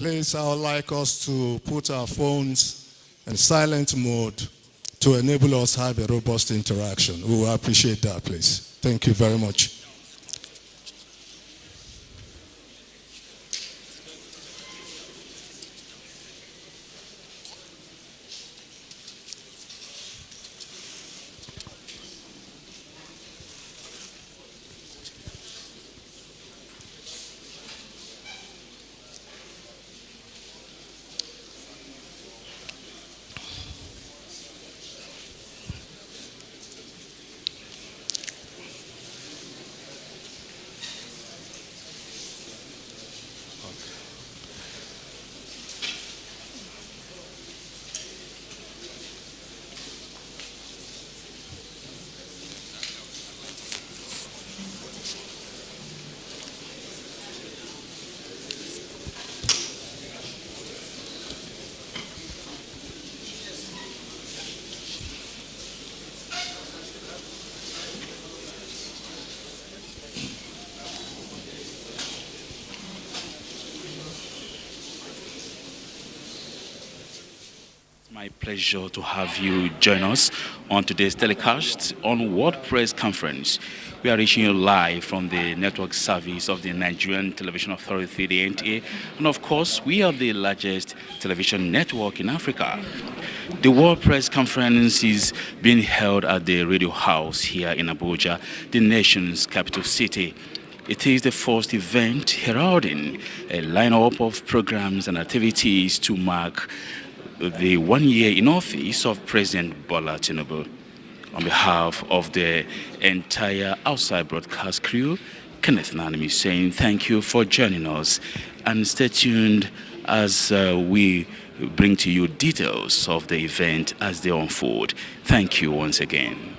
Please, I would like us to put our phones in silent mode to enable us to have a robust interaction. We will appreciate that, please. Thank you very much. My pleasure to have you join us on today's telecast on World Press Conference. We are reaching you live from the network service of the Nigerian Television Authority, the NTA, and of course, we are the largest television network in Africa. The World Press Conference is being held at the Radio House here in Abuja, the nation's capital city. It is the first event heralding a lineup of programs and activities to mark the 1 year in office of President Bola Tinubu. On behalf of the entire outside broadcast crew, Kenneth Nanimi saying thank you for joining us, and stay tuned as we bring to you details of the event as they unfold. Thank you once again.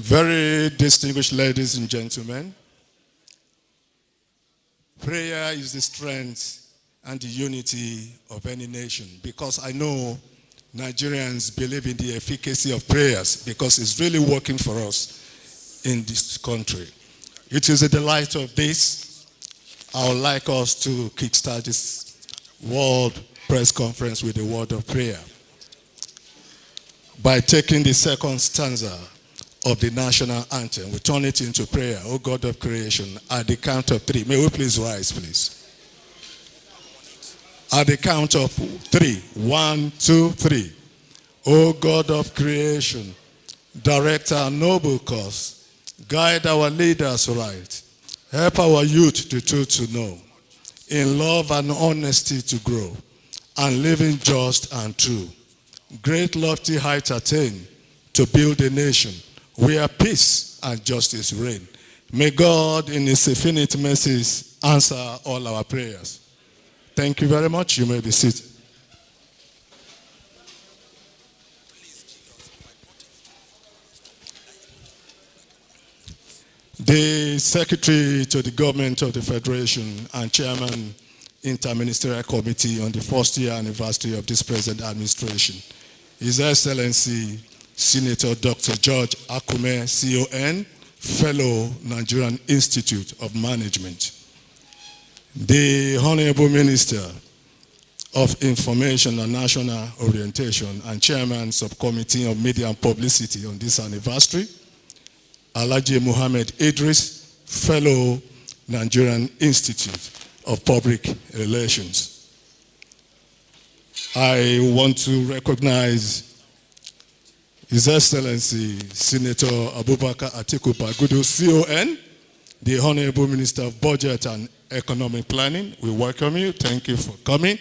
Very distinguished ladies and gentlemen, prayer is the strength and the unity of any nation, because I know Nigerians believe in the efficacy of prayers because it's really working for us in this country. It is a delight of this. I would like us to kickstart this World Press Conference with a word of prayer by taking the second stanza of the national anthem. We turn it into prayer. O God of creation, at the count of three. May we please rise, please. At the count of three. 1, 2, 3. O God of creation, direct our noble cause. Guide our leaders right. Help our youth the truth to know. In love and honesty to grow. And living just and true. Great lofty heights attain to build a nation where peace and justice reign. May God in his infinite mercies answer all our prayers. Thank you very much. You may be seated. The Secretary to the Government of the Federation and Chairman Interministerial Committee on the first year anniversary of this present administration, His Excellency Senator Dr. George Akume, CON, Fellow Nigerian Institute of Management. The Honorable Minister of Information and National Orientation and Chairman Subcommittee of Media and Publicity on this anniversary, Alhaji Muhammad Idris, Fellow Nigerian Institute of Public Relations. I want to recognize His Excellency Senator Abubakar Atiku Bagudu, CON, the Honorable Minister of Budget and Economic Planning. We welcome you. Thank you for coming.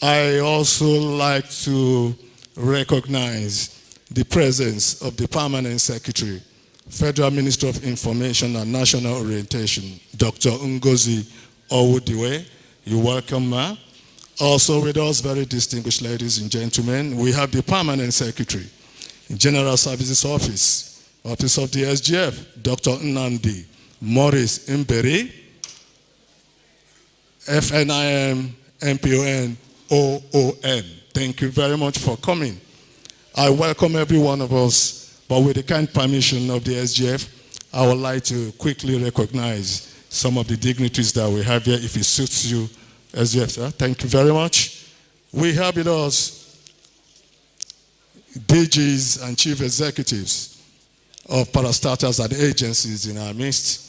I also like to recognize the presence of the Permanent Secretary, Federal Minister of Information and National Orientation, Dr. Ngozi Owudiwe. You're welcome, ma. Also with us, very distinguished ladies and gentlemen, we have the Permanent Secretary, General Services Office, Office of the SGF, Dr. Nnamdi Morris Mberi, FNIM, MPON, OON. Thank you very much for coming. I welcome every one of us, but with the kind permission of the SGF, I would like to quickly recognize some of the dignitaries that we have here, if it suits you, SGF, sir. Thank you very much. We have with us DGs and chief executives of parastatals and agencies in our midst.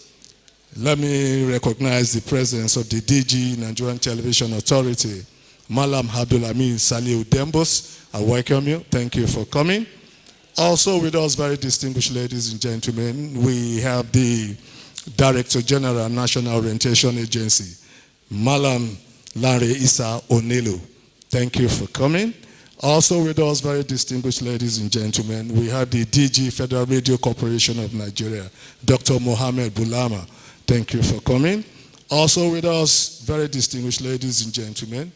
Let me recognize the presence of the DG Nigerian Television Authority, Malam Abdulhamid Saliu Dembos. I welcome you. Thank you for coming. Also with us, very distinguished ladies and gentlemen, we have the Director General National Orientation Agency, Malam Larry Isa Onelu. Thank you for coming. Also with us, very distinguished ladies and gentlemen, we have the DG Federal Radio Corporation of Nigeria, Dr. Mohammed Bulama. Thank you for coming. Also with us, very distinguished ladies and gentlemen,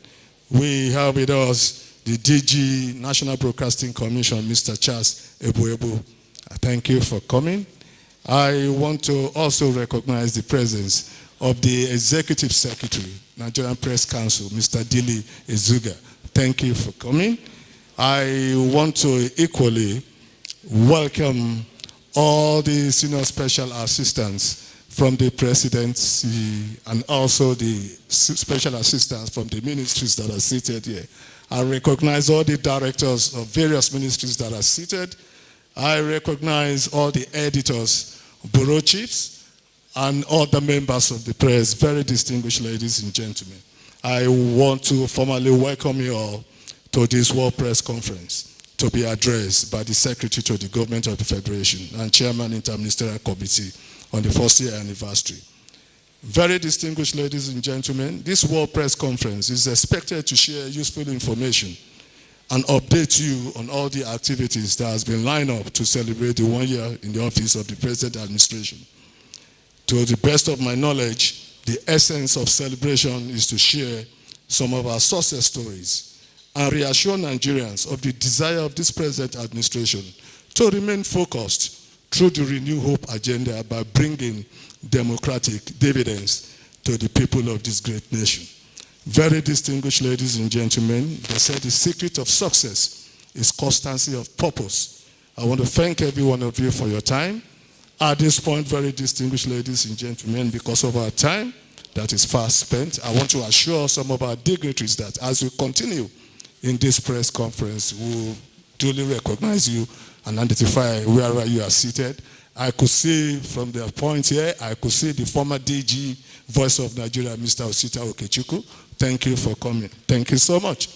we have with us the DG National Broadcasting Commission, Mr. Charles Ebuebu. Thank you for coming. I want to also recognize the presence of the Executive Secretary, Nigerian Press Council, Mr. Dili Ezuga. Thank you for coming. I want to equally welcome all the senior special assistants from the presidency and also the special assistants from the ministries that are seated here. I recognize all the directors of various ministries that are seated. I recognize all the editors, bureau chiefs, and all the members of the press, very distinguished ladies and gentlemen. I want to formally welcome you all to this World Press Conference to be addressed by the Secretary to the Government of the Federation and Chairman Interministerial Committee on the first year anniversary. Very distinguished ladies and gentlemen, this World Press Conference is expected to share useful information and update you on all the activities that has been lined up to celebrate the 1 year in the office of the present administration. To the best of my knowledge, the essence of celebration is to share some of our success stories and reassure Nigerians of the desire of this present administration to remain focused through the Renew Hope agenda by bringing democratic dividends to the people of this great nation. Very distinguished ladies and gentlemen, they said the secret of success is constancy of purpose. I want to thank every one of you for your time. At this point, very distinguished ladies and gentlemen, because of our time that is fast spent, I want to assure some of our dignitaries that as we continue in this press conference, we will duly recognize you and identify wherever you are seated. I could see from the point here, I could see the former DG, Voice of Nigeria, Mr. Osita Okechukwu. Thank you for coming. Thank you so much.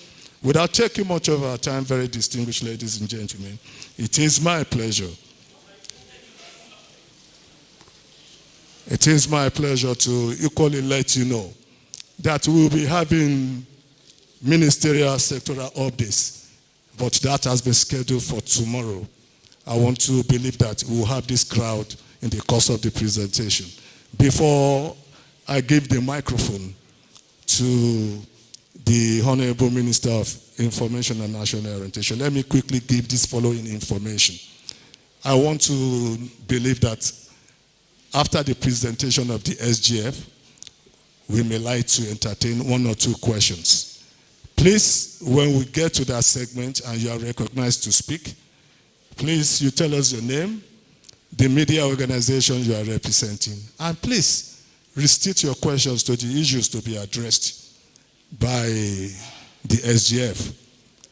Without taking much of our time, very distinguished ladies and gentlemen, it is my pleasure. It is my pleasure to equally let you know that we will be having ministerial sectoral updates, but that has been scheduled for tomorrow. I want to believe that we will have this crowd in the course of the presentation. Before I give the microphone to the Honorable Minister of Information and National Orientation, let me quickly give this following information. I want to believe that after the presentation of the SGF, we may like to entertain one or two questions. Please, when we get to that segment and you are recognized to speak, please, you tell us your name, the media organization you are representing, and please, restrict your questions to the issues to be addressed by the SGF.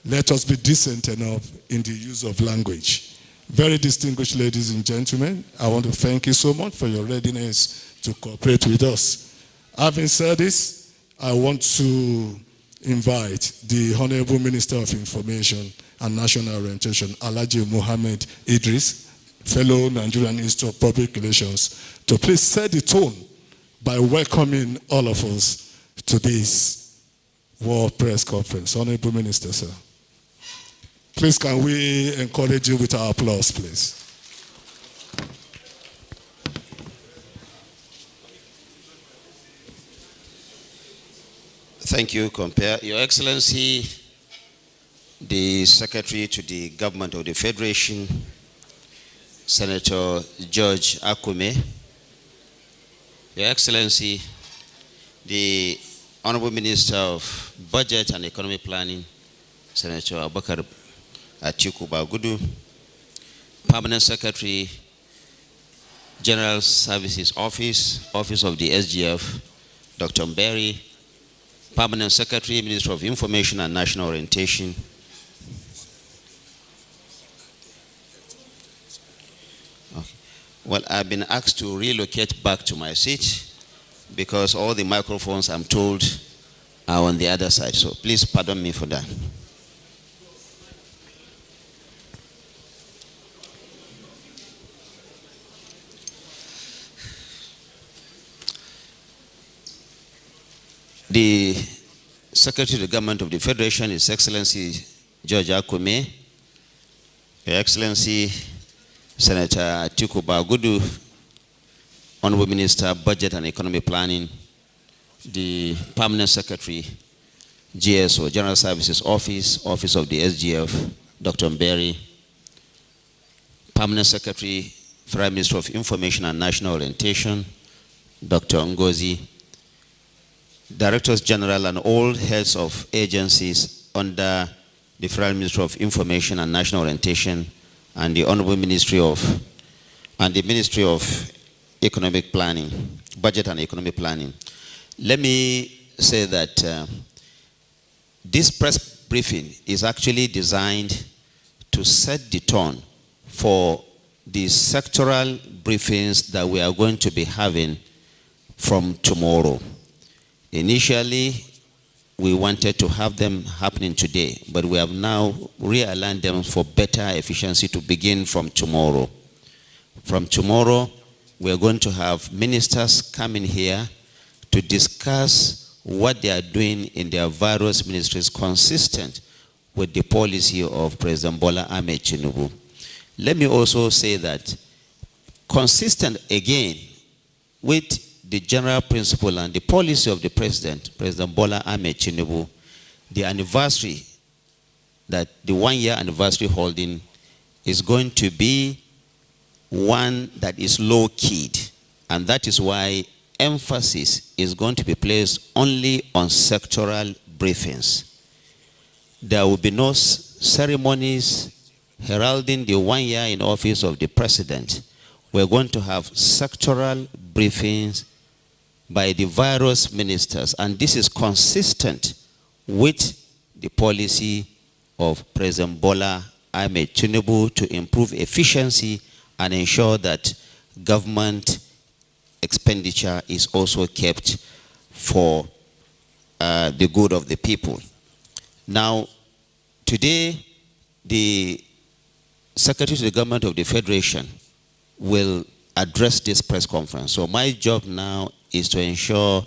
Let us be decent enough in the use of language. Very distinguished ladies and gentlemen, I want to thank you so much for your readiness to cooperate with us. Having said this, I want to invite the Honorable Minister of Information and National Orientation, Alhaji Mohammed Idris, fellow Nigerian Institute of Public Relations, to please set the tone by welcoming all of us to this World Press Conference. Honorable Minister, sir. Please, can we encourage you with our applause, please? Thank you, Compare. Your Excellency, the Secretary to the Government of the Federation, Senator George Akume, Your Excellency, the Honorable Minister of Budget and Economic Planning, Senator Abubakar Atiku Bagudu, Permanent Secretary, General Services Office, Office of the SGF, Dr. Mberi, Permanent Secretary, Minister of Information and National Orientation, well, I've been asked to relocate back to my seat because all the microphones, I'm told, are on the other side. So please pardon me for that. The Secretary to the Government of the Federation, His Excellency George Akume, Your Excellency Senator Atiku Bagudu, Honorable Minister, Budget and Economic Planning, the Permanent Secretary, GSO, General Services Office, Office of the SGF, Dr. Mberi, Permanent Secretary, Federal Minister of Information and National Orientation, Dr. Ngozi, Directors General and all heads of agencies under the Federal Ministry of Information and National Orientation, and the Honorable Ministry of, and the Ministry of Economic Planning, Budget and Economic Planning. Let me say that this press briefing is actually designed to set the tone for the sectoral briefings that we are going to be having from tomorrow. Initially, we wanted to have them happening today, but we have now realigned them for better efficiency to begin from tomorrow. From tomorrow, we are going to have ministers coming here to discuss what they are doing in their various ministries consistent with the policy of President Bola Ahmed Tinubu. Let me also say that consistent again with the general principle and the policy of the President, President Bola Ahmed Tinubu, the anniversary, that the 1-year anniversary holding is going to be one that is low-keyed, and that is why emphasis is going to be placed only on sectoral briefings. There will be no ceremonies heralding the 1 year in office of the president. We're going to have sectoral briefings by the various ministers, and this is consistent with the policy of President Bola Ahmed Tinubu to improve efficiency and ensure that government expenditure is also kept for the good of the people. Now, today, the Secretary to the Government of the Federation will address this press conference. So my job now is to ensure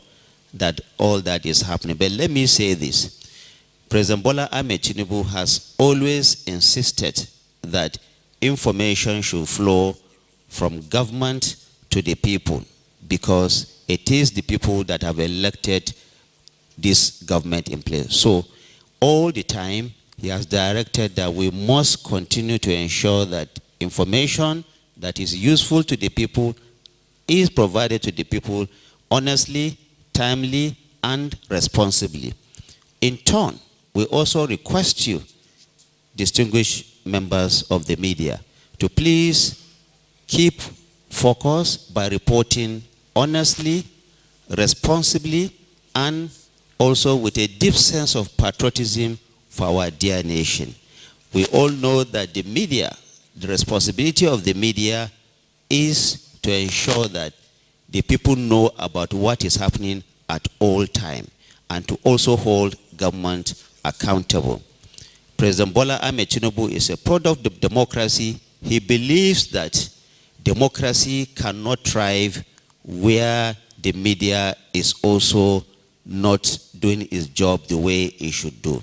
that all that is happening. But let me say this. President Bola Ahmed Tinubu has always insisted that information should flow from government to the people, because it is the people that have elected this government in place. So all the time, he has directed that we must continue to ensure that information that is useful to the people is provided to the people honestly, timely, and responsibly. In turn, we also request you, distinguished members of the media, to please keep focus by reporting honestly, responsibly, and also with a deep sense of patriotism for our dear nation. We all know that the media, the responsibility of the media is to ensure that the people know about what is happening at all times, and to also hold government accountable. President Bola Ahmed Tinubu is a product of democracy. He believes that democracy cannot thrive where the media is also not doing its job the way it should do.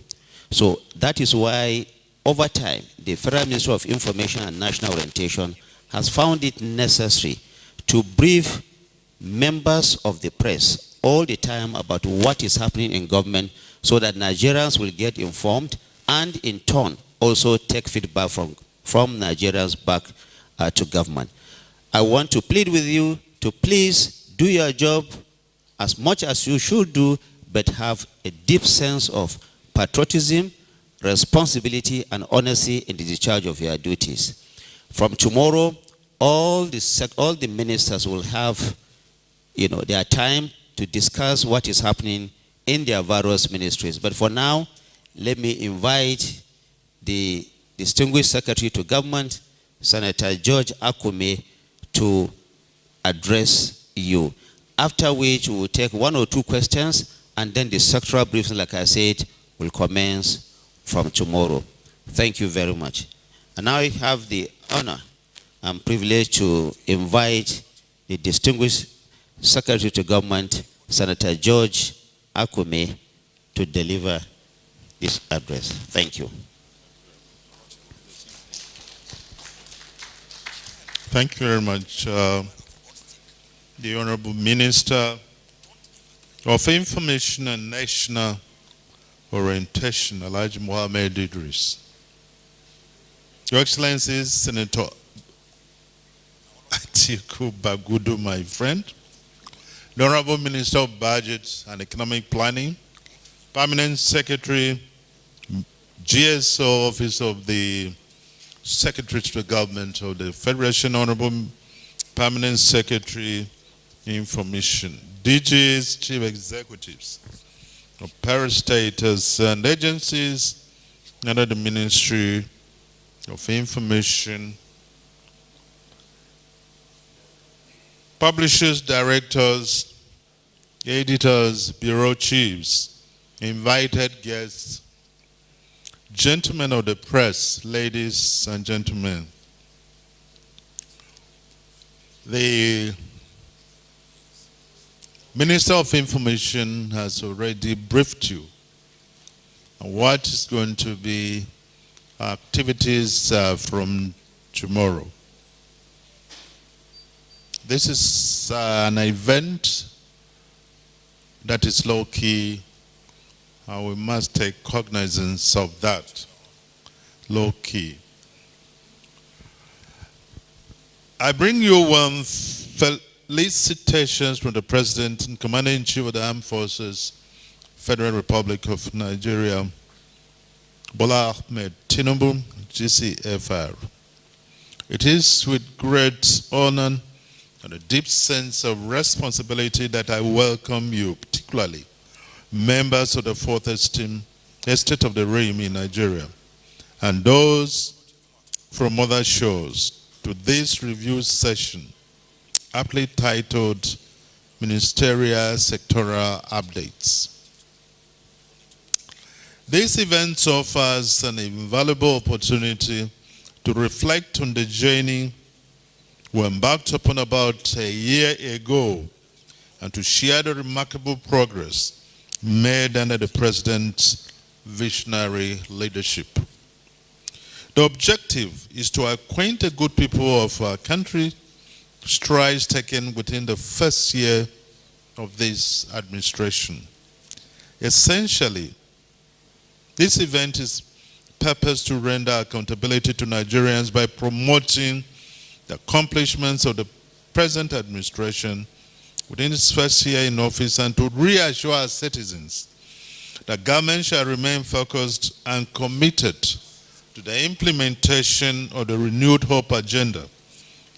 So that is why, over time, the Federal Ministry of Information and National Orientation has found it necessary to brief members of the press all the time about what is happening in government, so that Nigerians will get informed and in turn also take feedback from Nigerians back to government. I want to plead with you to please do your job as much as you should do, but have a deep sense of patriotism, responsibility, and honesty in the discharge of your duties. From tomorrow, all the ministers will have, their time to discuss what is happening in their various ministries. But for now, let me invite the distinguished Secretary to Government, Senator George Akume, to address you. After which, we will take 1 or 2 questions, and then the sectoral briefing, like I said, will commence from tomorrow. Thank you very much. And now I have the honor and privilege to invite the distinguished Secretary to Government, Senator George Akume, to deliver this address. Thank you. Thank you very much. The Honorable Minister of Information and National Orientation, Alhaji Mohammed Idris. Your Excellencies, Senator Atiku Bagudu, my friend, the Honorable Minister of Budget and Economic Planning, Permanent Secretary, GSO, Office of the Secretary to the Government of the Federation, Honorable Permanent Secretary, Information, DGs, Chief Executives of parastatals and agencies under the Ministry of Information, publishers, directors, editors, bureau chiefs, invited guests, gentlemen of the press, ladies and gentlemen. The Minister of Information has already briefed you on what is going to be activities from tomorrow. This is an event that is low-key, and we must take cognizance of that, low-key. I bring you warm felicitations from the President and Commander-in-Chief of the Armed Forces, Federal Republic of Nigeria, Bola Ahmed Tinubu, GCFR. It is with great honor and a deep sense of responsibility that I welcome you, particularly members of the Fourth Estate of the Realm in Nigeria, and those from other shores, to this review session, aptly titled Ministerial Sectoral Updates. This event offers an invaluable opportunity to reflect on the journey we embarked upon about a year ago and to share the remarkable progress made under the President's visionary leadership. The objective is to acquaint the good people of our country strides taken within the first year of this administration. Essentially, this event is purposed to render accountability to Nigerians by promoting the accomplishments of the present administration within its first year in office and to reassure our citizens that government shall remain focused and committed to the implementation of the renewed hope agenda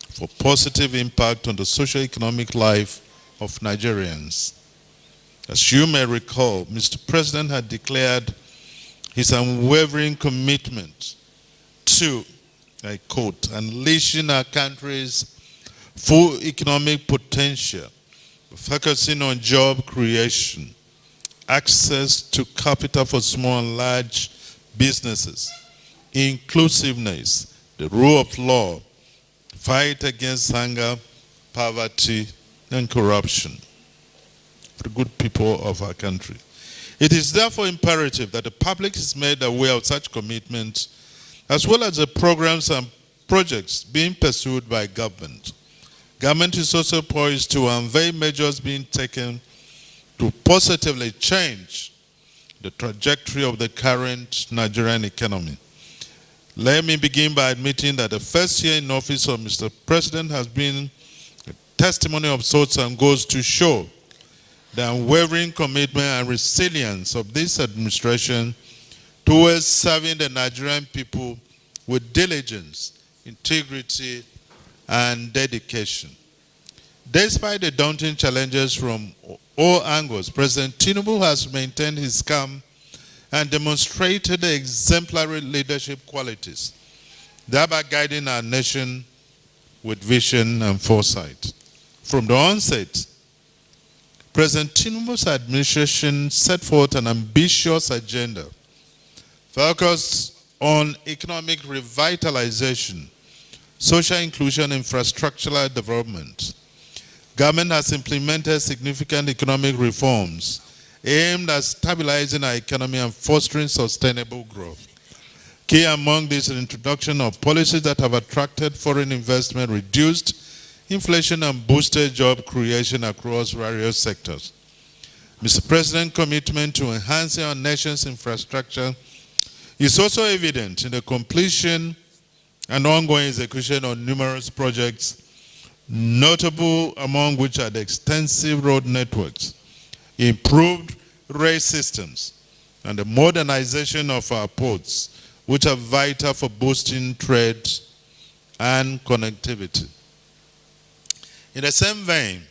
for positive impact on the socio-economic life of Nigerians. As you may recall, Mr. President had declared his unwavering commitment to, I quote, unleashing our country's full economic potential, focusing on job creation, access to capital for small and large businesses, inclusiveness, the rule of law, fight against hunger, poverty, and corruption for the good people of our country. It is therefore imperative that the public is made aware of such commitments, as well as the programs and projects being pursued by government. Government is also poised to unveil measures being taken to positively change the trajectory of the current Nigerian economy. Let me begin by admitting that the first year in office of Mr. President has been a testimony of sorts and goes to show the unwavering commitment and resilience of this administration towards serving the Nigerian people with diligence, integrity, and dedication. Despite the daunting challenges from all angles, President Tinubu has maintained his calm and demonstrated exemplary leadership qualities, thereby guiding our nation with vision and foresight. From the onset, President Tinubu's administration set forth an ambitious agenda focused on economic revitalization, social inclusion, infrastructural development. Government has implemented significant economic reforms aimed at stabilizing our economy and fostering sustainable growth. Key among these is the introduction of policies that have attracted foreign investment, reduced inflation, and boosted job creation across various sectors. Mr. President's commitment to enhancing our nation's infrastructure is also evident in the completion and ongoing execution of numerous projects, notable among which are the extensive road networks, improved rail systems, and the modernization of our ports, which are vital for boosting trade and connectivity. In the same vein,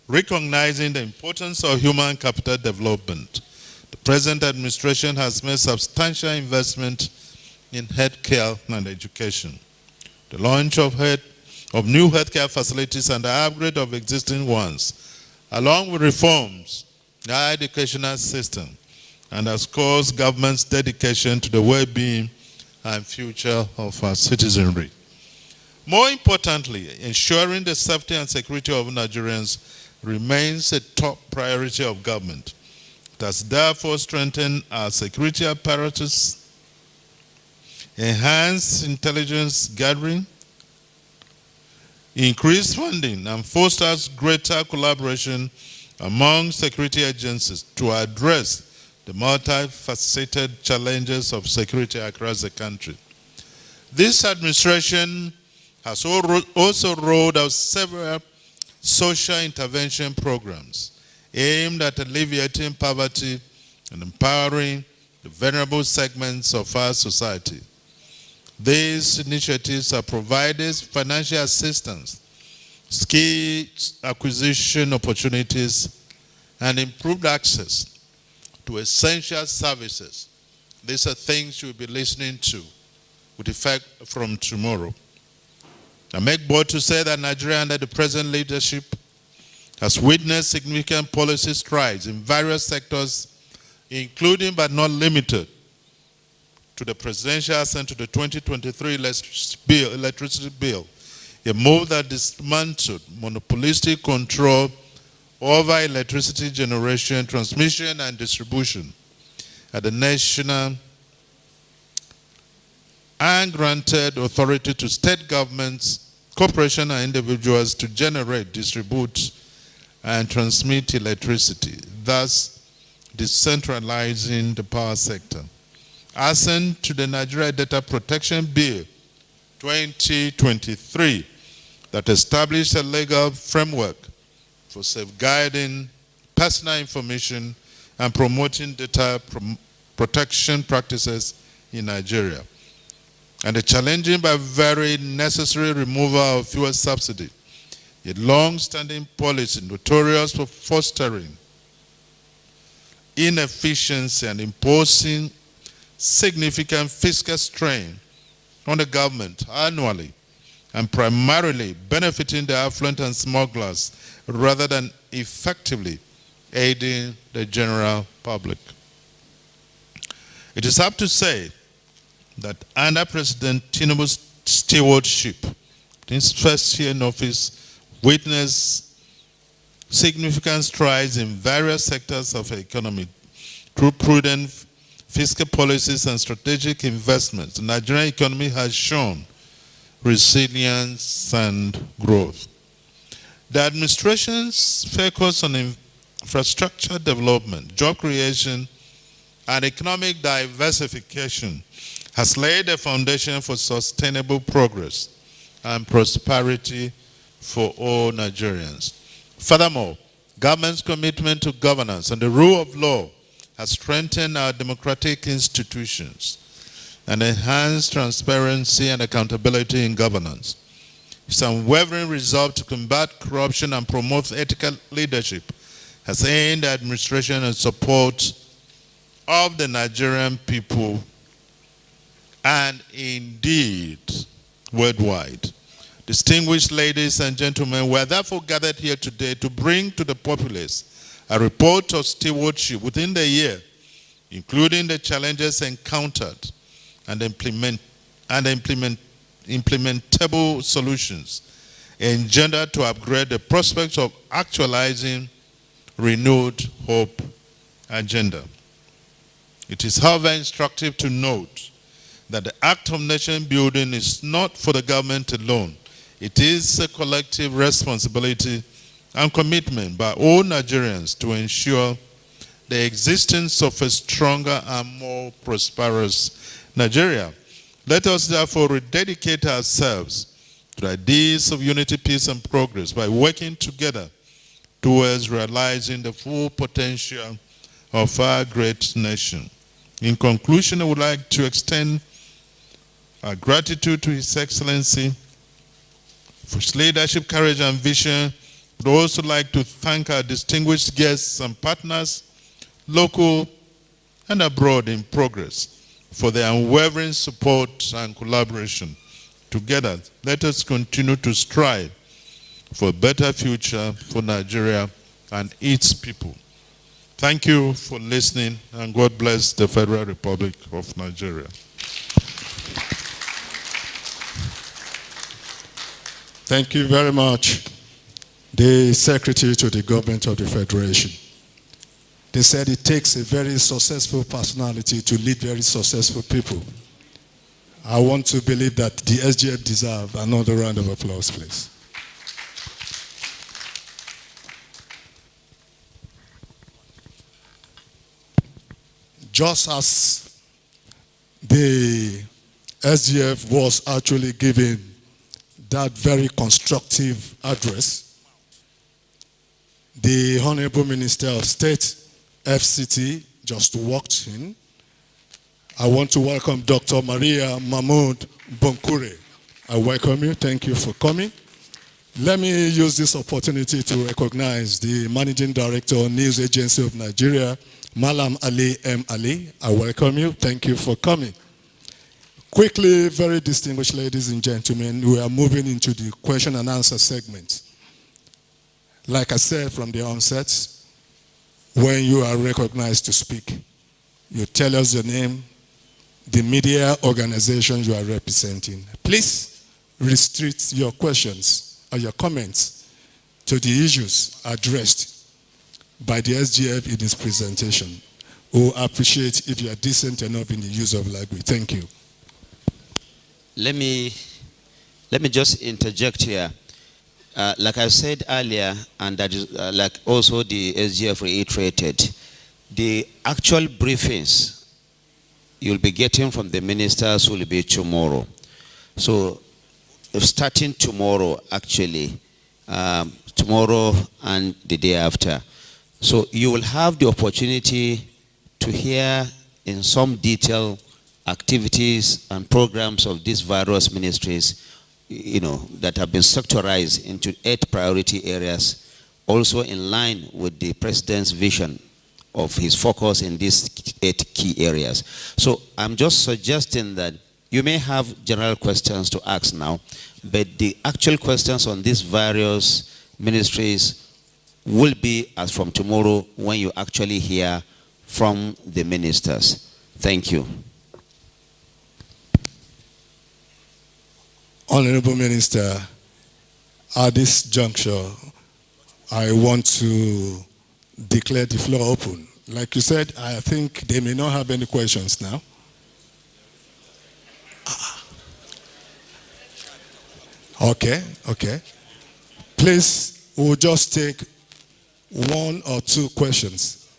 recognizing the importance of human capital development, the present administration has made substantial investment in healthcare and education. The launch of new healthcare facilities and the upgrade of existing ones, along with reforms in our educational system, and of course, government's dedication to the well-being and future of our citizenry. More importantly, ensuring the safety and security of Nigerians remains a top priority of government. It has therefore strengthened our security apparatus, enhanced intelligence gathering, increased funding, and fosters greater collaboration among security agencies to address the multifaceted challenges of security across the country. This administration has also rolled out several social intervention programs aimed at alleviating poverty and empowering the vulnerable segments of our society. These initiatives have provided financial assistance, skill acquisition opportunities, and improved access to essential services. These are things you'll be listening to with effect from tomorrow. I make bold to say that Nigeria under the present leadership has witnessed significant policy strides in various sectors, including but not limited to the presidential assent to the 2023 electricity bill, a move that dismantled monopolistic control over electricity generation, transmission, and distribution at the national and granted authority to state governments, corporations, and individuals to generate, distribute, and transmit electricity, thus decentralizing the power sector. Assent to the Nigeria Data Protection Bill 2023 that established a legal framework for safeguarding personal information and promoting data protection practices in Nigeria, and the challenging but very necessary removal of fuel subsidy, a long-standing policy notorious for fostering inefficiency and imposing significant fiscal strain on the government annually, and primarily benefiting the affluent and smugglers rather than effectively aiding the general public. It is up to say that under President Tinubu's stewardship, his first year in office witnessed significant strides in various sectors of the economy through prudent fiscal policies and strategic investments. The Nigerian economy has shown resilience and growth. The administration's focus on infrastructure development, job creation, and economic diversification has laid a foundation for sustainable progress and prosperity for all Nigerians. Furthermore, government's commitment to governance and the rule of law has strengthened our democratic institutions and enhanced transparency and accountability in governance. Its unwavering resolve to combat corruption and promote ethical leadership has aimed at administration and support of the Nigerian people and indeed worldwide. Distinguished ladies and gentlemen, we are therefore gathered here today to bring to the populace a report of stewardship within the year, including the challenges encountered and implementable solutions engendered to upgrade the prospects of actualizing renewed hope agenda. It is, however, instructive to note that the act of nation building is not for the government alone. It is a collective responsibility and commitment by all Nigerians to ensure the existence of a stronger and more prosperous Nigeria. Let us therefore rededicate ourselves to the ideas of unity, peace, and progress by working together towards realizing the full potential of our great nation. In conclusion, I would like to extend our gratitude to His Excellency for his leadership, courage, and vision. I would also like to thank our distinguished guests and partners, local and abroad in progress, for their unwavering support and collaboration. Together, let us continue to strive for a better future for Nigeria and its people. Thank you for listening, and God bless the Federal Republic of Nigeria. Thank you very much, the Secretary to the Government of the Federation. They said it takes a very successful personality to lead very successful people. I want to believe that the SGF deserve another round of applause, please. Just as the SGF was actually giving that very constructive address. The Honorable Minister of State, FCT, just walked in. I want to welcome Dr. Maria Mahmoud Bonkure. I welcome you. Thank you for coming. Let me use this opportunity to recognize the Managing Director, News Agency of Nigeria, Malam Ali M. Ali. I welcome you. Thank you for coming. Quickly, very distinguished ladies and gentlemen, we are moving into the question and answer segment. Like I said from the onset, when you are recognized to speak, you tell us your name, the media organization you are representing. Please restrict your questions or your comments to the issues addressed by the SGF in this presentation. We appreciate if you are decent enough in the use of language. Thank you. Let me just interject here. Like I said earlier, and that is like also the SGF reiterated, the actual briefings you'll be getting from the ministers will be tomorrow. So starting tomorrow, actually, tomorrow and the day after. So you will have the opportunity to hear in some detail activities and programs of these various ministries, that have been sectorized into 8 priority areas, also in line with the President's vision of his focus in these 8 key areas. So I'm just suggesting that you may have general questions to ask now, but the actual questions on these various ministries will be as from tomorrow when you actually hear from the ministers. Thank you. Honorable Minister, at this juncture, I want to declare the floor open. Like you said, I think they may not have any questions now. Okay. Please, we'll just take 1 or 2 questions.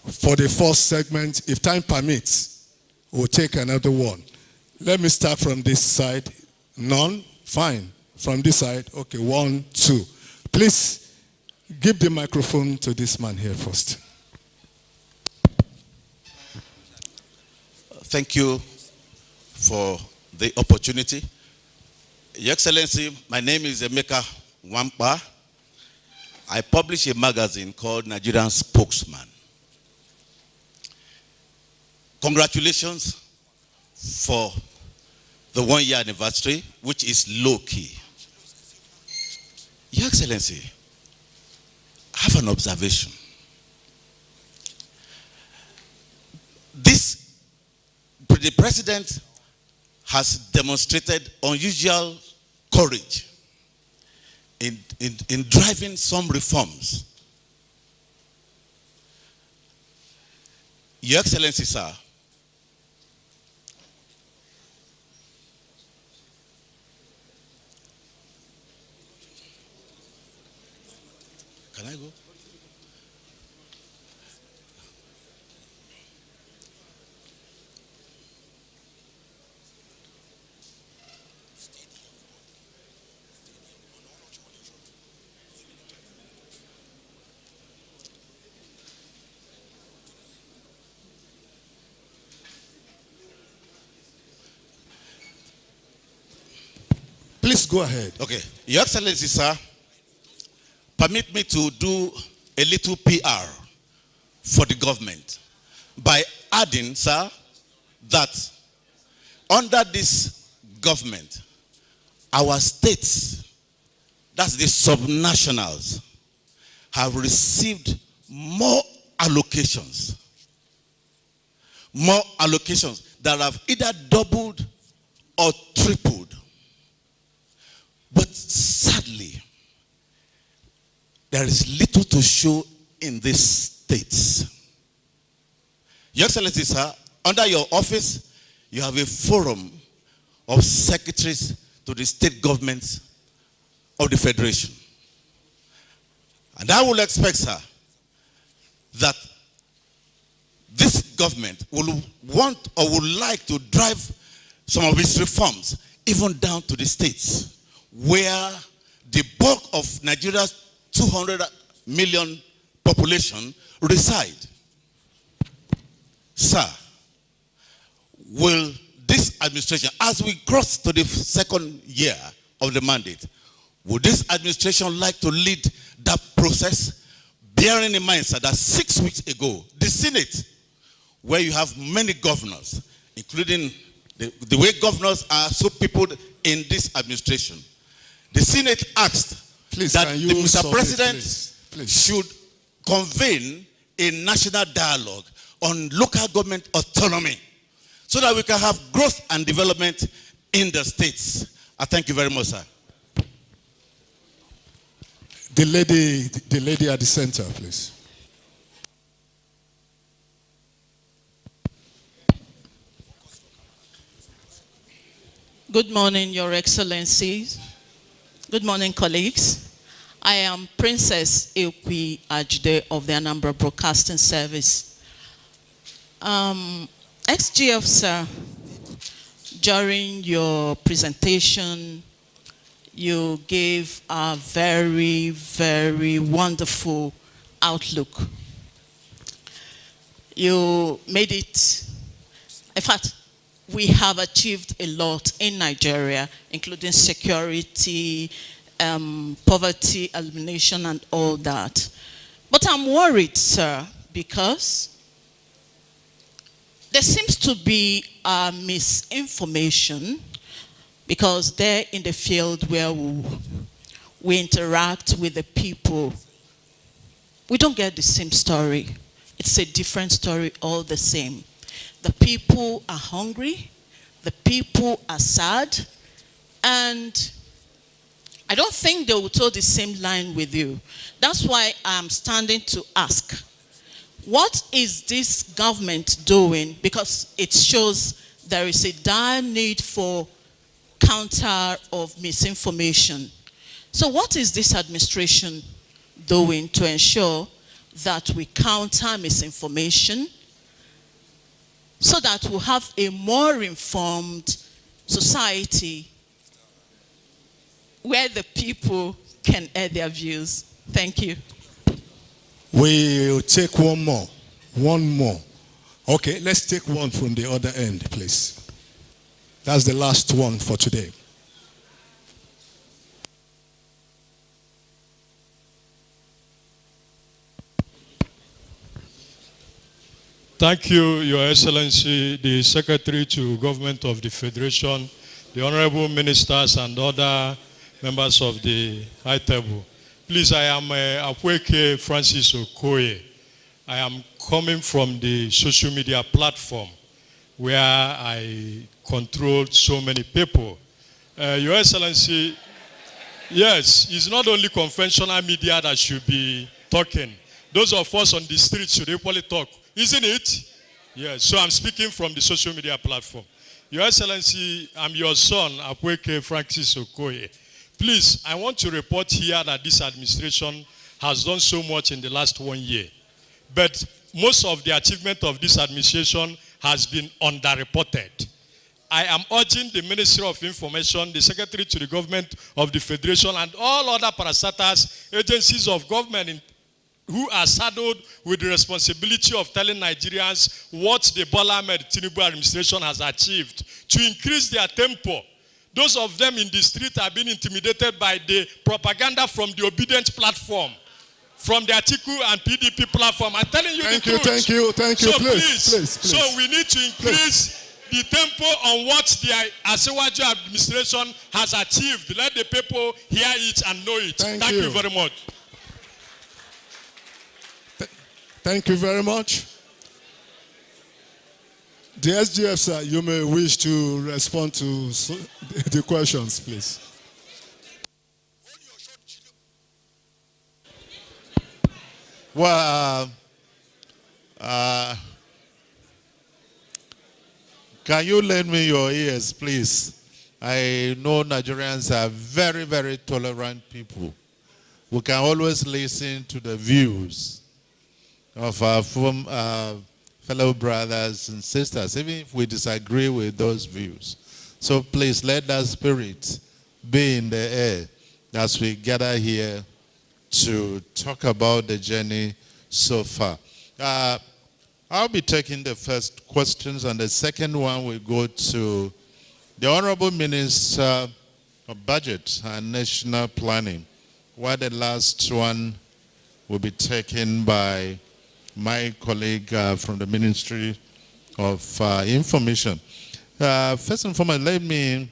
For the first segment, if time permits, we'll take another one. Let me start from this side. None? Fine. From this side? Okay, 1, 2. Please give the microphone to this man here first. Thank you for the opportunity. Your Excellency, my name is Emeka Wampa. I publish a magazine called Nigerian Spokesman. Congratulations for the 1-year anniversary, which is low-key. Your Excellency, I have an observation. The President has demonstrated unusual courage in driving some reforms. Your Excellency, sir, can I go? Please go ahead. Okay. Your Excellency, sir, permit me to do a little PR for the government by adding, sir, that under this government, our states, that's the subnationals, have received more allocations that have either doubled or tripled. But sadly, there is little to show in these states. Your Excellency, sir, under your office, you have a forum of secretaries to the state governments of the Federation. And I will expect, sir, that this government will want or would like to drive some of its reforms even down to the states. where the bulk of Nigeria's 200 million population reside. Sir, will this administration, as we cross to the second year of the mandate, would this administration like to lead that process, bearing in mind, sir, that 6 weeks ago, the Senate, where you have many governors, including the way governors are so people in this administration, the Senate asked that Mr. President should convene a national dialogue on local government autonomy so that we can have growth and development in the states. I thank you very much, sir. The lady at the center, please. Good morning, Your Excellencies. Good morning, colleagues. I am Princess Ekwi Ajde of the Anambra Broadcasting Service. XGF, sir, during your presentation, you gave a very, very wonderful outlook. You made it, in fact, we have achieved a lot in Nigeria, including security, poverty elimination, and all that. But I'm worried, sir, because there seems to be a misinformation, because there in the field where we interact with the people, we don't get the same story. It's a different story all the same. The people are hungry, the people are sad, and I don't think they will toe the same line with you. That's why I'm standing to ask, what is this government doing? Because it shows there is a dire need for counter of misinformation. So what is this administration doing to ensure that we counter misinformation so that we'll have a more informed society where the people can air their views? Thank you. We'll take one more. One more. Okay, let's take one from the other end, please. That's the last one for today. Thank you, Your Excellency, the Secretary to Government of the Federation, the Honorable Ministers and other members of the High Table. Please, I am Apweke Francis Okoye. I am coming from the social media platform where I control so many people. Your Excellency, yes, it's not only conventional media that should be talking. Those of us on the street should equally talk, isn't it? Yes, so I'm speaking from the social media platform. Your Excellency, I'm your son, Apweke Francis Okoye. Please, I want to report here that this administration has done so much in the last 1 year. But most of the achievement of this administration has been underreported. I am urging the Ministry of Information, the Secretary to the Government of the Federation, and all other parastatals, agencies of government who are saddled with the responsibility of telling Nigerians what the Bola Ahmed Tinubu administration has achieved to increase their tempo. Those of them in the street are being intimidated by the propaganda from the obedient platform, from the Atiku and PDP platform. I'm telling you the truth. Thank you. So Please. So we need to increase the tempo on what the Asewaju administration has achieved. Let the people hear it and know it. Thank you very much. Thank you very much. The SGF, sir, you may wish to respond to the questions, please. Well, can you lend me your ears, please? I know Nigerians are very, very tolerant people. We can always listen to the views of our fellow brothers and sisters, even if we disagree with those views. So please let that spirit be in the air as we gather here to talk about the journey so far. I'll be taking the first questions, and the second one will go to the Honorable Minister of Budget and National Planning, while the last one will be taken by my colleague from the Ministry of Information. First and foremost, let me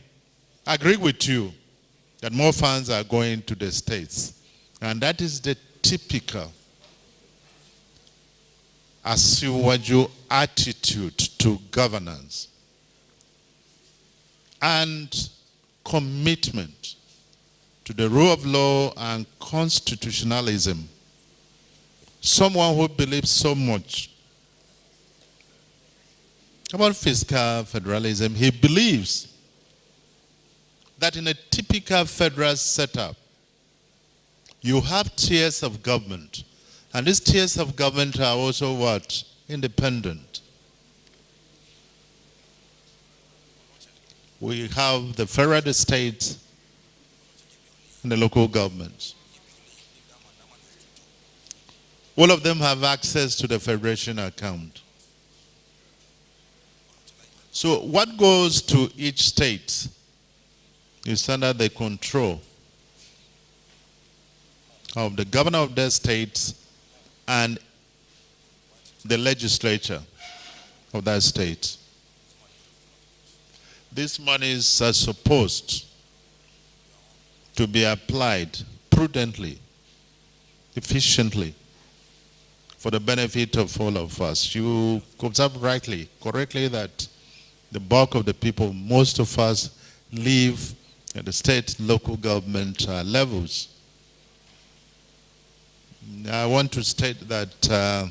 agree with you that more funds are going to the states. And that is the typical Asiwaju attitude to governance and commitment to the rule of law and constitutionalism. Someone who believes so much about fiscal federalism, he believes that in a typical federal setup, you have tiers of government. And these tiers of government are also what? Independent. We have the federal, the state, and the local governments. All of them have access to the federation account. So what goes to each state is under the control of the governor of their state and the legislature of that state. These monies are supposed to be applied prudently, efficiently, for the benefit of all of us. You observe rightly, correctly, that the bulk of the people, most of us, live at the state, local government levels. I want to state that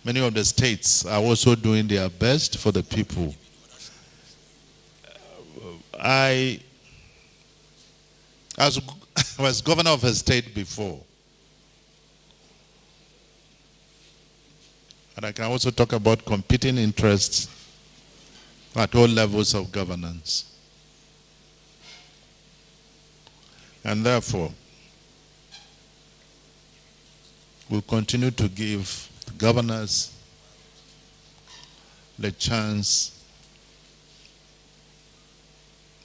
many of the states are also doing their best for the people. I was governor of a state before. And I can also talk about competing interests at all levels of governance. And therefore, we'll continue to give governors the chance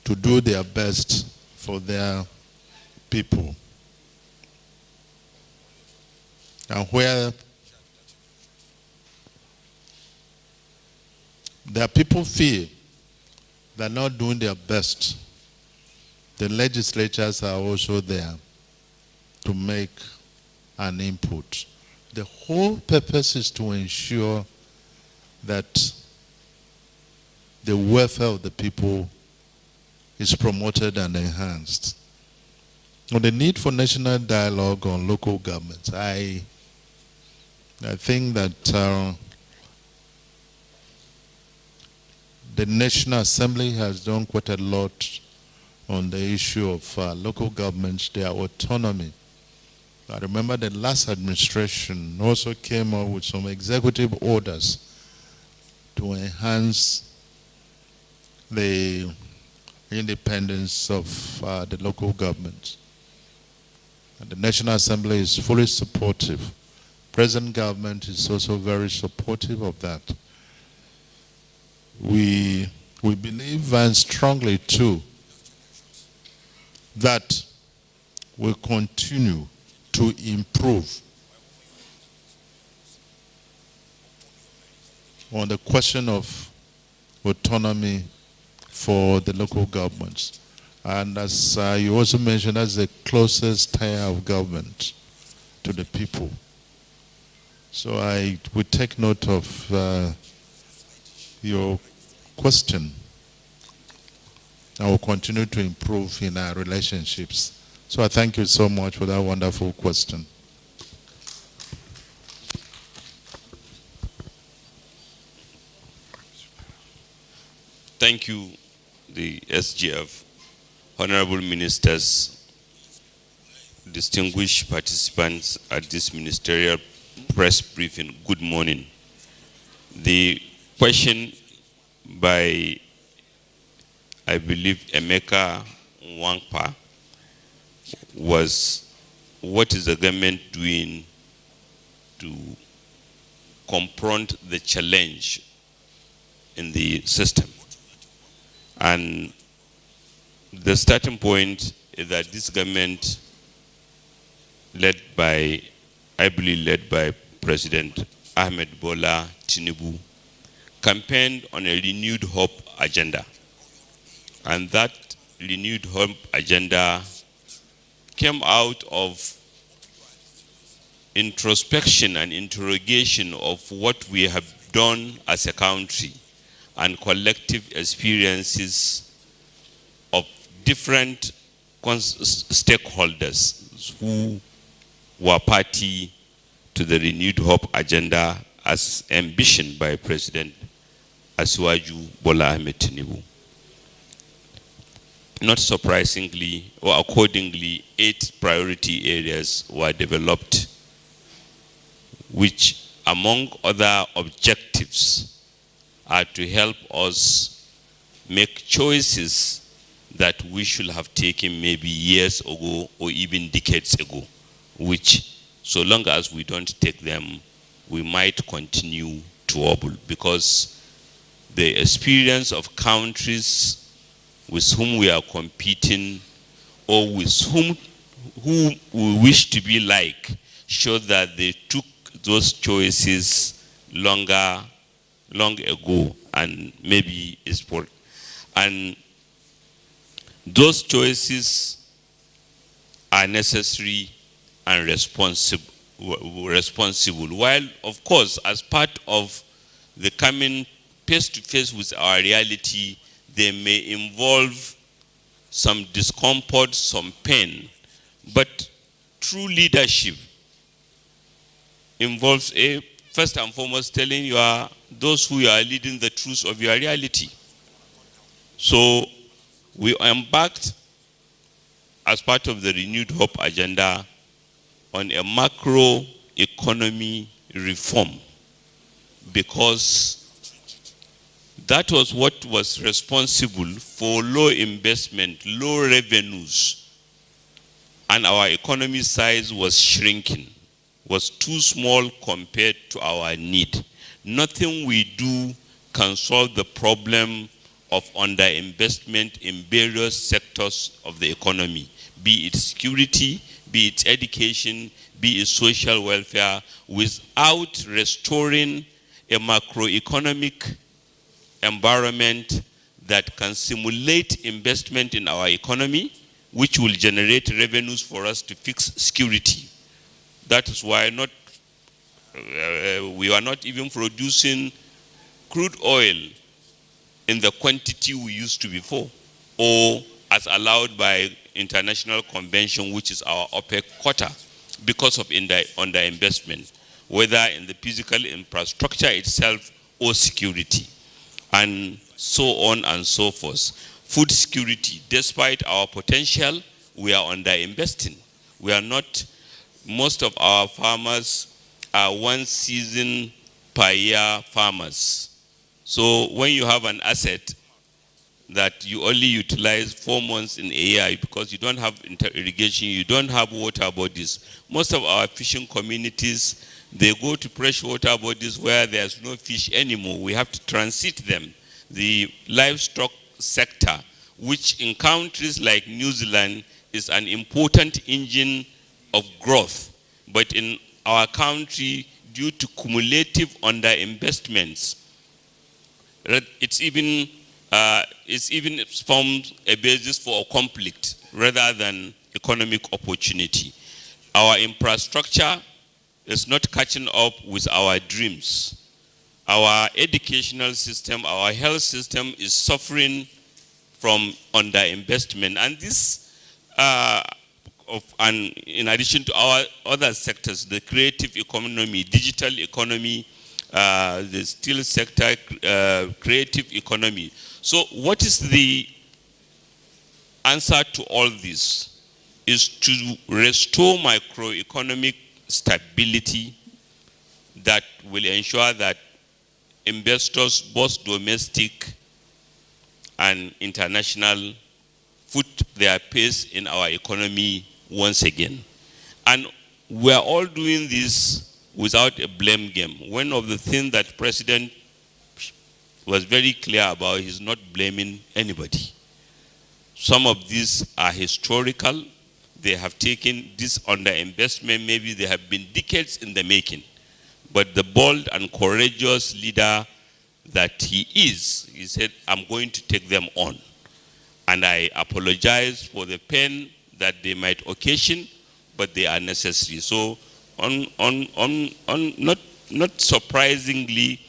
to do their best for their people. And where their people feel they're not doing their best, the legislatures are also there to make an input. The whole purpose is to ensure that the welfare of the people is promoted and enhanced. On the need for national dialogue on local governments, I think that the National Assembly has done quite a lot on the issue of local governments, their autonomy. I remember the last administration also came up with some executive orders to enhance the independence of the local government. And the National Assembly is fully supportive. Present government is also very supportive of that. We believe and strongly too that we'll continue to improve on the question of autonomy for the local governments. And as you also mentioned, that's the closest tier of government to the people. So I would take note of your question. I will continue to improve in our relationships. So I thank you so much for that wonderful question. Thank you, the SGF, honorable ministers, distinguished participants at this ministerial press briefing. Good morning. The question by I believe Emeka Nwangpa, was what is the government doing to confront the challenge in the system. And the starting point is that this government, I believe led by President Ahmed Bola Tinubu, campaigned on a renewed hope agenda. And that renewed hope agenda came out of introspection and interrogation of what we have done as a country and collective experiences of different stakeholders who were party to the renewed hope agenda as ambitioned by President Asiwaju Bola Ahmed Tinubu. Not surprisingly, or accordingly, 8 priority areas were developed, which, among other objectives, are to help us make choices that we should have taken maybe years ago or even decades ago, which, so long as we don't take them, we might continue to wobble, because the experience of countries with whom we are competing or with whom we wish to be like show that they took those choices long ago, and maybe it's for, and those choices are necessary and responsible, while of course as part of the coming face to face with our reality, they may involve some discomfort, some pain, but true leadership involves first and foremost telling those who you are leading the truth of your reality. So we embarked as part of the renewed hope agenda on a macro economy reform, because that was what was responsible for low investment, low revenues, and our economy size was shrinking, was too small compared to our need. Nothing we do can solve the problem of underinvestment in various sectors of the economy, be it security, be it education, be it social welfare, without restoring a macroeconomic environment that can simulate investment in our economy, which will generate revenues for us to fix security. That is why we are not even producing crude oil in the quantity we used to before, or as allowed by international convention, which is our OPEC quota, because of underinvestment, whether in the physical infrastructure itself or security, and so on and so forth. Food security, despite our potential, we are underinvesting. We are not, most of our farmers are one season per year farmers. So when you have an asset that you only utilize 4 months in a year because you don't have irrigation, you don't have water bodies. Most of our fishing communities, they go to freshwater bodies where there's no fish anymore. We have to transit them. The livestock sector, which in countries like New Zealand is an important engine of growth, but in our country, due to cumulative underinvestments, it's even formed a basis for a conflict rather than economic opportunity. Our infrastructure is not catching up with our dreams. Our educational system, our health system is suffering from underinvestment. And this, and in addition to our other sectors, the creative economy, digital economy, the steel sector, creative economy. So what is the answer to all this? Is to restore macroeconomic stability that will ensure that investors, both domestic and international put their pace in our economy once again. And we are all doing this without a blame game. One of the things that President was very clear about, he's not blaming anybody. Some of these are historical. They have taken this underinvestment, maybe they have been decades in the making. But the bold and courageous leader that he is, he said, I'm going to take them on. And I apologize for the pain that they might occasion, but they are necessary. So not surprisingly,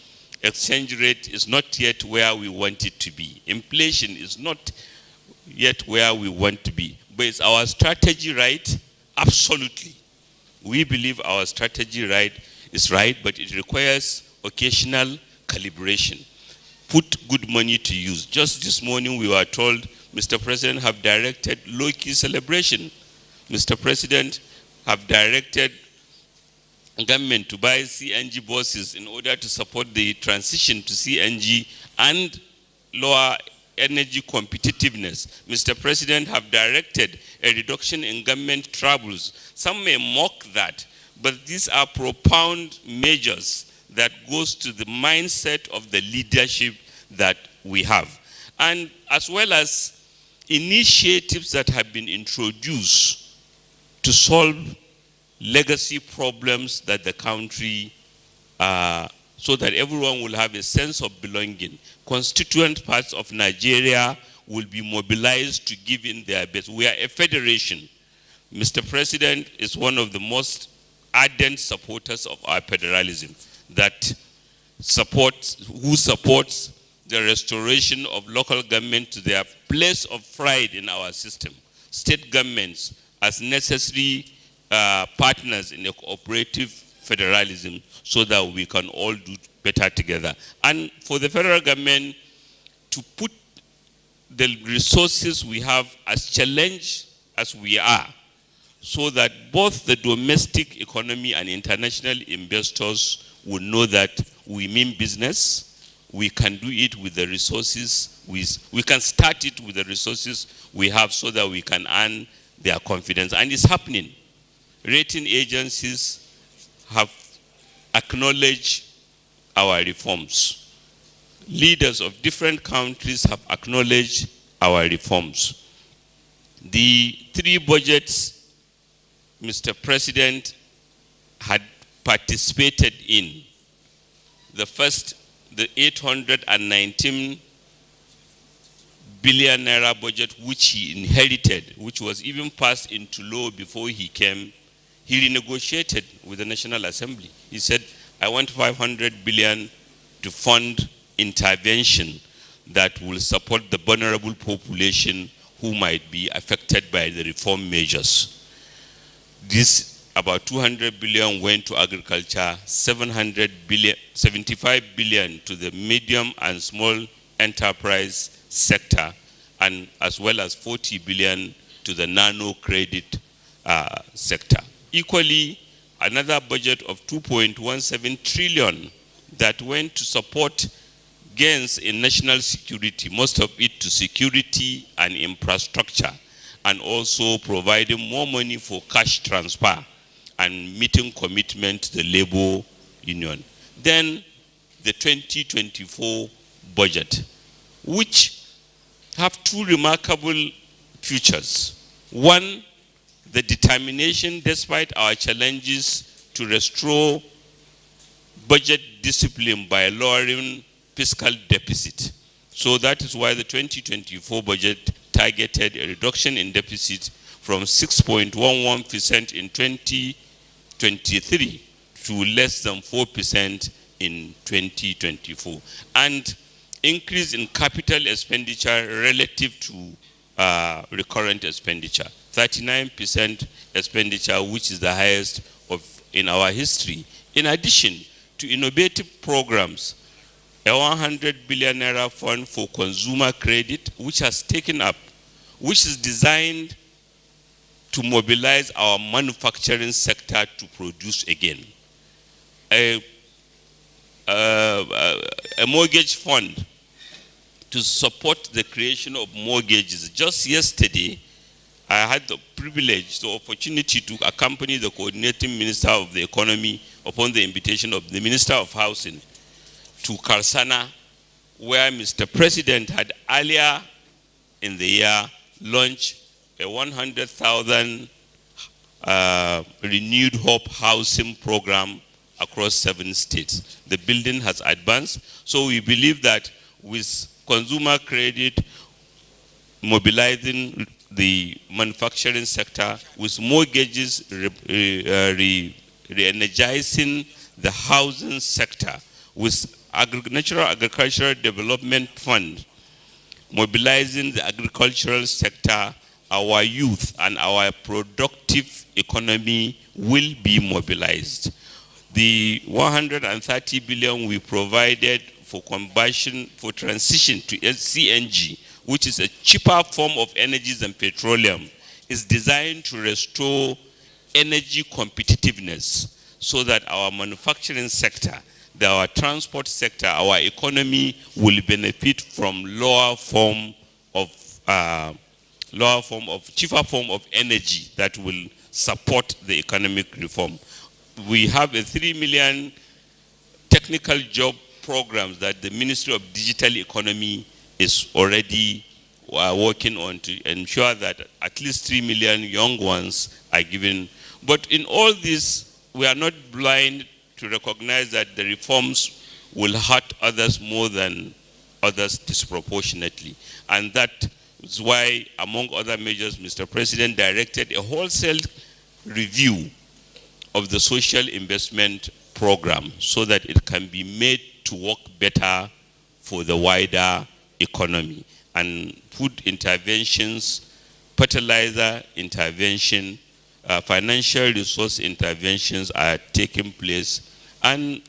exchange rate is not yet where we want it to be. Inflation is not yet where we want to be. But is our strategy right? Absolutely. We believe our strategy is right, but it requires occasional calibration. Put good money to use. Just this morning we were told, Mr. President have directed low-key celebration. Mr. President have directed government to buy CNG buses in order to support the transition to CNG and lower energy competitiveness. Mr. President have directed a reduction in government troubles. Some may mock that, but these are profound measures that goes to the mindset of the leadership that we have. And as well as initiatives that have been introduced to solve legacy problems that the country, so that everyone will have a sense of belonging. Constituent parts of Nigeria will be mobilized to give in their best. We are a federation. Mr. President is one of the most ardent supporters of our federalism, who supports the restoration of local government to their place of pride in our system. State governments as necessary partners in a cooperative federalism so that we can all do better together. And for the federal government to put the resources we have as challenged as we are, so that both the domestic economy and international investors will know that we mean business. We can do it with the resources. We can start it with the resources we have so that we can earn their confidence. And it's happening. Rating agencies have acknowledged our reforms. Leaders of different countries have acknowledged our reforms. The 3 budgets Mr. President had participated in, the first, the 819 billion naira budget which he inherited, which was even passed into law before he came, he renegotiated with the National Assembly. He said, I want 500 billion to fund intervention that will support the vulnerable population who might be affected by the reform measures. This, about 200 billion went to agriculture, 75 billion to the medium and small enterprise sector, and as well as 40 billion to the nano credit sector. Equally, another budget of 2.17 trillion that went to support gains in national security, most of it to security and infrastructure, and also providing more money for cash transfer and meeting commitment to the labor union. Then the 2024 budget, which have 2 remarkable features. One, the determination, despite our challenges, to restore budget discipline by lowering fiscal deficit. So that is why the 2024 budget targeted a reduction in deficit from 6.11% in 2023 to less than 4% in 2024. And increase in capital expenditure relative to recurrent expenditure. 39% expenditure, which is the highest in our history. In addition to innovative programs, a 100 billion naira fund for consumer credit, which has taken up, which is designed to mobilize our manufacturing sector to produce again. A mortgage fund to support the creation of mortgages. Just yesterday, I had the privilege, the opportunity to accompany the coordinating minister of the economy upon the invitation of the Minister of Housing to Karsana, where Mr. President had earlier in the year launched a 100,000 renewed hope housing program across 7 states. The building has advanced, so we believe that with consumer credit mobilizing the manufacturing sector, with mortgages re-energizing the housing sector, with Natural Agricultural Development Fund mobilizing the agricultural sector, our youth and our productive economy will be mobilized. The 130 billion we provided for conversion, for transition to CNG, which is a cheaper form of energy than petroleum, is designed to restore energy competitiveness so that our manufacturing sector, our transport sector, our economy will benefit from cheaper form of energy that will support the economic reform. We have a 3 million technical job programs that the Ministry of Digital Economy is already working on to ensure that at least 3 million young ones are given. But in all this, we are not blind to recognize that the reforms will hurt others more than others disproportionately. And that is why, among other measures, Mr. President directed a wholesale review of the social investment program so that it can be made to work better for the wider economy. And food interventions, fertilizer intervention, financial resource interventions are taking place. And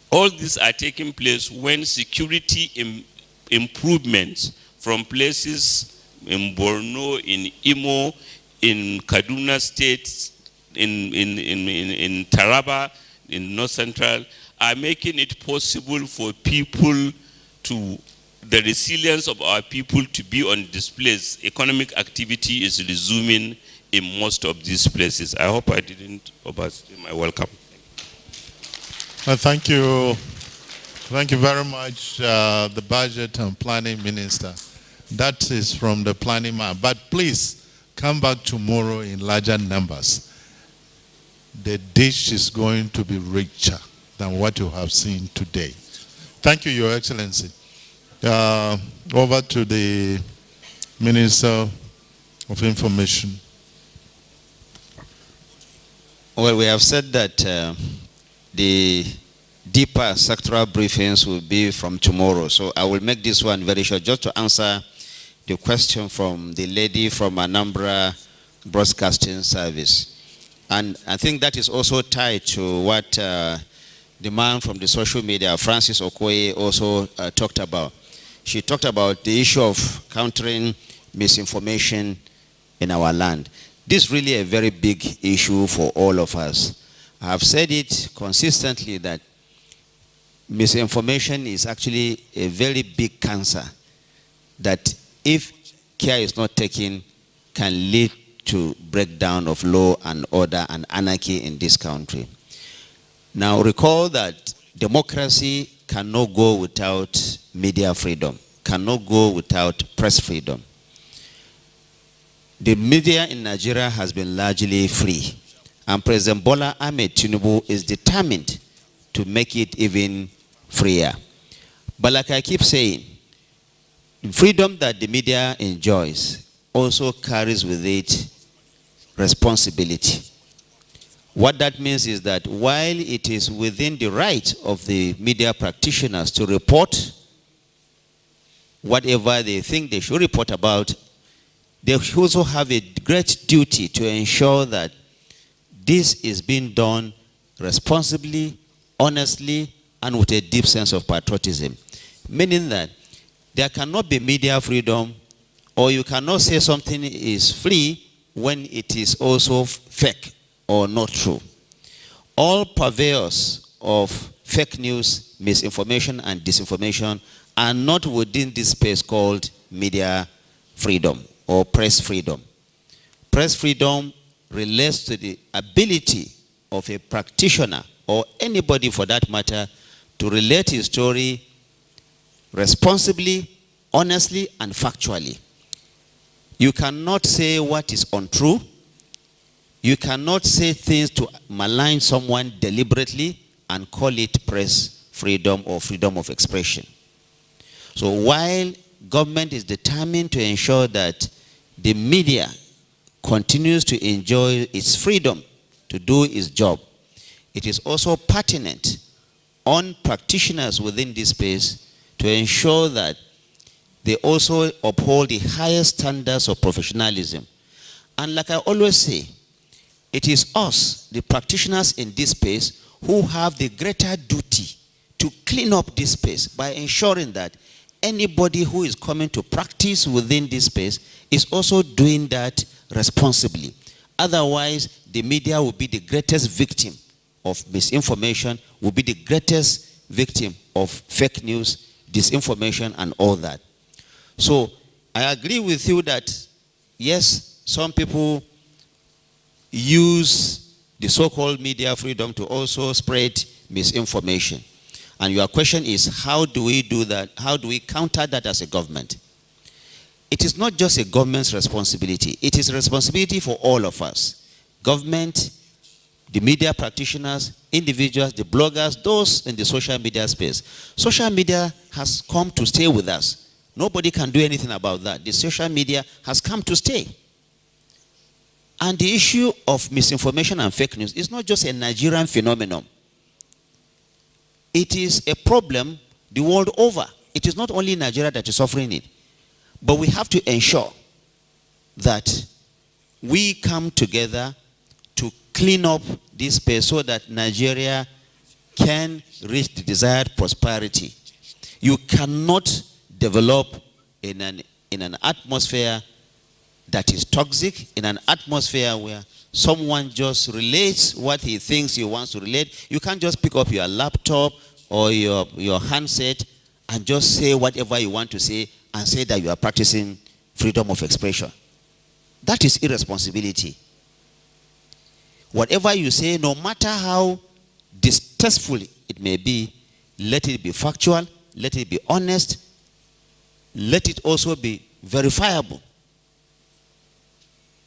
all these are taking place when security improvements from places in Borno, in Imo, in Kaduna State, in Taraba, in North Central, are making it possible for people to, the resilience of our people to be on displays. Economic activity is resuming in most of these places. I hope I didn't overstay my welcome. Thank you. Thank you very much, the Budget and Planning Minister. That is from the planning man. But please, come back tomorrow in larger numbers. The dish is going to be richer than what you have seen today. Thank you, Your Excellency. Over to the Minister of Information. Well, we have said that the deeper sectoral briefings will be from tomorrow. So I will make this one very short, just to answer the question from the lady from Anambra Broadcasting Service. And I think that is also tied to what the man from the social media, Francis Okoye, also talked about. She talked about the issue of countering misinformation in our land. This is really a very big issue for all of us. I have said it consistently that misinformation is actually a very big cancer that, if care is not taken, can lead to breakdown of law and order and anarchy in this country. Now recall that democracy cannot go without media freedom, cannot go without press freedom. The media in Nigeria has been largely free, and President Bola Ahmed Tinubu is determined to make it even freer. But like I keep saying, the freedom that the media enjoys also carries with it responsibility. What that means is that while it is within the right of the media practitioners to report whatever they think they should report about, they also have a great duty to ensure that this is being done responsibly, honestly, and with a deep sense of patriotism. Meaning that there cannot be media freedom, or you cannot say something is free when it is also fake or not true. All purveyors of fake news, misinformation, and disinformation are not within this space called media freedom or press freedom. Press freedom relates to the ability of a practitioner or anybody for that matter to relate his story responsibly, honestly, and factually. You cannot say what is untrue. You cannot say things to malign someone deliberately and call it press freedom or freedom of expression. So while government is determined to ensure that the media continues to enjoy its freedom to do its job, it is also pertinent on practitioners within this space to ensure that they also uphold the highest standards of professionalism. And like I always say, it is us, the practitioners in this space, who have the greater duty to clean up this space by ensuring that anybody who is coming to practice within this space is also doing that responsibly. Otherwise, the media will be the greatest victim of misinformation, will be the greatest victim of fake news, disinformation, and all that. So I agree with you that, yes, some people use the so-called media freedom to also spread misinformation. And your question is, how do we do that? How do we counter that as a government? It is not just a government's responsibility. It is a responsibility for all of us. Government, the media practitioners, individuals, the bloggers, those in the social media space. Social media has come to stay with us. Nobody can do anything about that. The social media has come to stay. And the issue of misinformation and fake news is not just a Nigerian phenomenon. It is a problem the world over. It is not only Nigeria that is suffering it. But we have to ensure that we come together to clean up this space so that Nigeria can reach the desired prosperity. You cannot develop in an atmosphere that is toxic, in an atmosphere where someone just relates what he thinks he wants to relate. You can't just pick up your laptop or your handset and just say whatever you want to say and say that you are practicing freedom of expression. That is irresponsibility. Whatever you say, no matter how distasteful it may be, let it be factual, let it be honest, let it also be verifiable.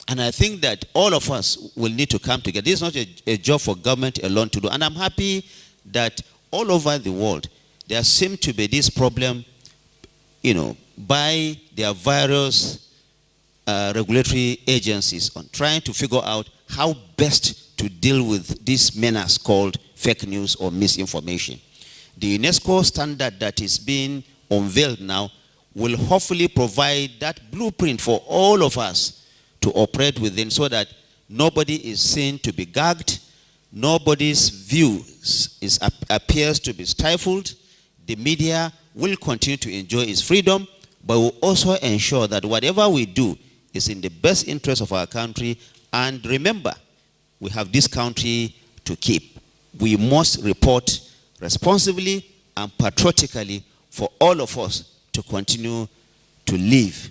And I think that all of us will need to come together. This is not a job for government alone to do. And I'm happy that all over the world, there seems to be this problem, by their various regulatory agencies on trying to figure out how best to deal with this menace called fake news or misinformation. The UNESCO standard that is being unveiled now will hopefully provide that blueprint for all of us to operate within, so that nobody is seen to be gagged, nobody's view appears to be stifled. The media will continue to enjoy its freedom, but will also ensure that whatever we do is in the best interest of our country. And remember, we have this country to keep. We must report responsibly and patriotically for all of us to continue to live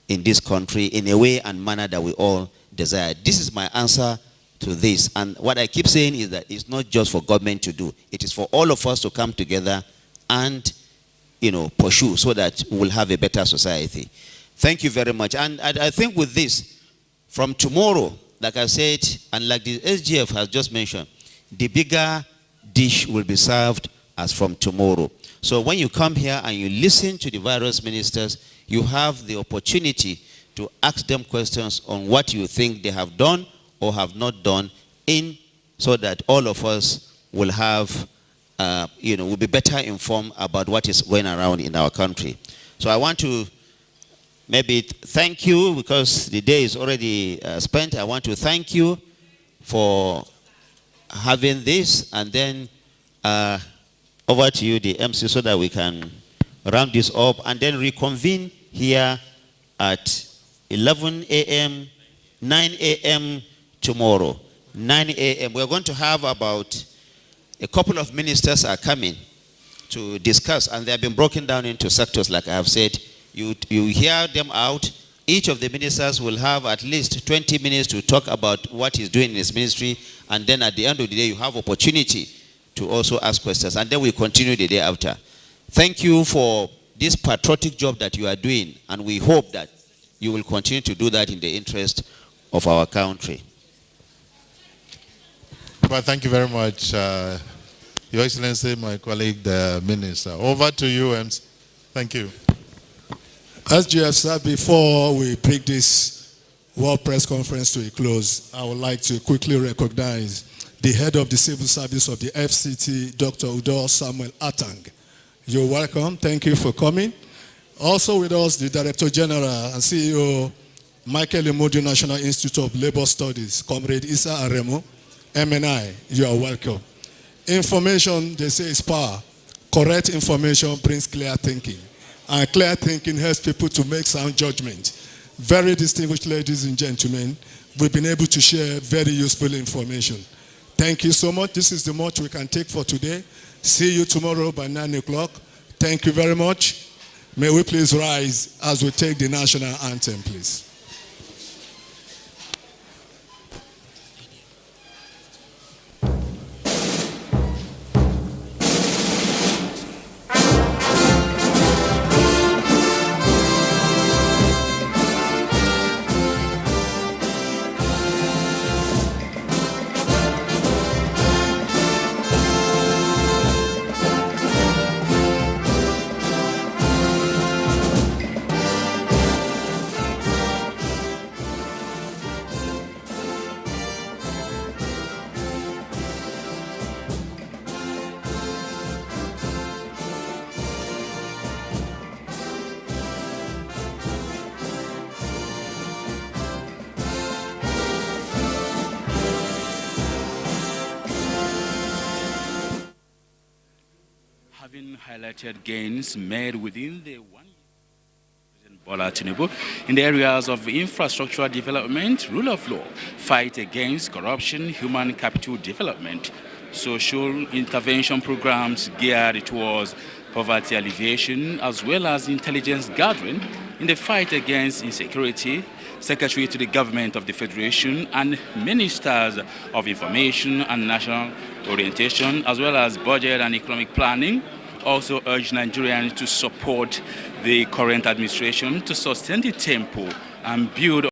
in this country in a way and manner that we all desire. This is my answer to this. And what I keep saying is that it's not just for government to do. It is for all of us to come together and, pursue so that we'll have a better society. Thank you very much. And I think with this, from tomorrow, like I said, and like the SGF has just mentioned, the bigger dish will be served as from tomorrow. So when you come here and you listen to the various ministers, you have the opportunity to ask them questions on what you think they have done or have not done, so that all of us will have, will be better informed about what is going around in our country. So I want to maybe thank you, because the day is already spent. I want to thank you for having this, and then over to you, the MC, so that we can round this up and then reconvene here at 11 a.m., 9 a.m. tomorrow. 9 a.m. We're going to have about a couple of ministers are coming to discuss, and they have been broken down into sectors, like I have said. You hear them out. Each of the ministers will have at least 20 minutes to talk about what he's doing in his ministry, and then at the end of the day, you have opportunity to also ask questions, and then we continue the day after. Thank you for this patriotic job that you are doing, and we hope that you will continue to do that in the interest of our country. Well, thank you very much, Your Excellency, my colleague, the Minister. Over to you, Ems. Thank you. As you have said before, we bring this World Press Conference to a close. I would like to quickly recognize the head of the Civil Service of the FCT, Dr. Udo Samuel Atang. You're welcome. Thank you for coming. Also with us, the Director General and CEO, Michael Imodio National Institute of Labor Studies, Comrade Issa Aremo, MNI. You are welcome. Information, they say, is power. Correct information brings clear thinking. And clear thinking helps people to make sound judgment. Very distinguished ladies and gentlemen, we've been able to share very useful information. Thank you so much. This is the much we can take for today. See you tomorrow by 9 o'clock. Thank you very much. May we please rise as we take the national anthem, please. Having highlighted gains made within the 1 year President Bola Tinubu in the areas of infrastructural development, rule of law, fight against corruption, human capital development, social intervention programs geared towards poverty alleviation, as well as intelligence gathering in the fight against insecurity, Secretary to the Government of the Federation and Ministers of Information and National Orientation, as well as Budget and Economic Planning, also urged Nigerians to support the current administration to sustain the tempo and build